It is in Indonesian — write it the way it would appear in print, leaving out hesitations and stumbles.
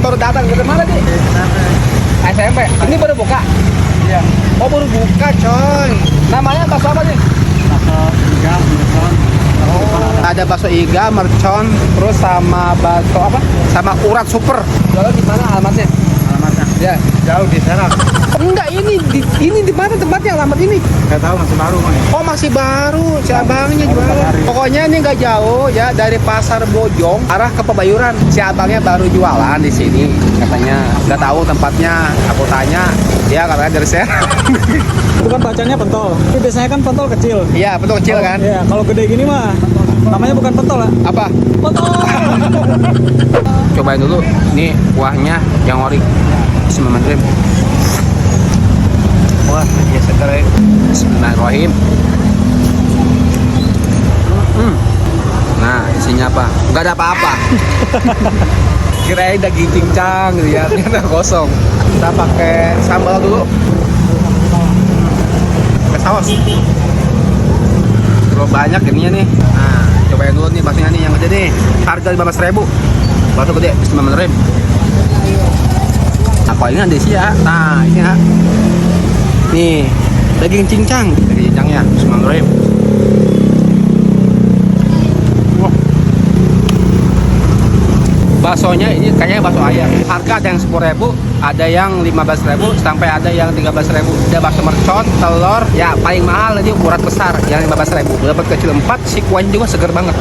baru datang dari mana nih? SMP. Ini baru buka. Iya. Oh baru buka coy. Namanya bakso apa nih? Bakso iga, mercon. Ada bakso iga, mercon, terus sama bakso apa? Sama urat super. Jualan di mana alamatnya? Alamatnya Ya. jauh di Serang. Enggak, ini di mana tempatnya alamat ini? Nggak tahu, masih baru nih. Oh masih baru, si abangnya jualan. Pokoknya ini nggak jauh ya dari Pasar Bojong arah ke Pebayuran. Si abangnya baru jualan di sini, katanya nggak tahu tempatnya. Aku tanya, dia katanya dari Serang. Itu kan bacanya pentol. Tapi biasanya kan pentol kecil. Iya, betul kecil kan? Iya, kalau gede gini mah namanya bukan pentol ya. Apa? Pentol. Cobain dulu. Nih kuahnya yang ori. Bismillahirrahmanirrahim. Wah, ya segar ya. Bismillahirrahmanirrahim. Nah, isinya apa? Nggak ada apa-apa. Kirain daging cincang gitu ya, ternyata kosong. Kita pakai sambal dulu. Pakai saus. Terlalu banyak ininya nih. Nah, cobain dulu nih baksonya nih yang gede nih. Harga 15.000. Bakso gede, Bismillahirrahmanirrahim. Apa ini ada sih ya? Nah, ini ya. Nih, daging cincang. Daging cincangnya, Bismillahirrahmanirrahim. Wah. Baksonya ini kayaknya bakso ayam. Harga ada yang 10.000, ada yang 15.000, sampai ada yang 13.000. Ada bakso mercon, telur, ya paling mahal ini urat besar yang 15.000. Dapat kecil 4, si kuahnya juga seger banget.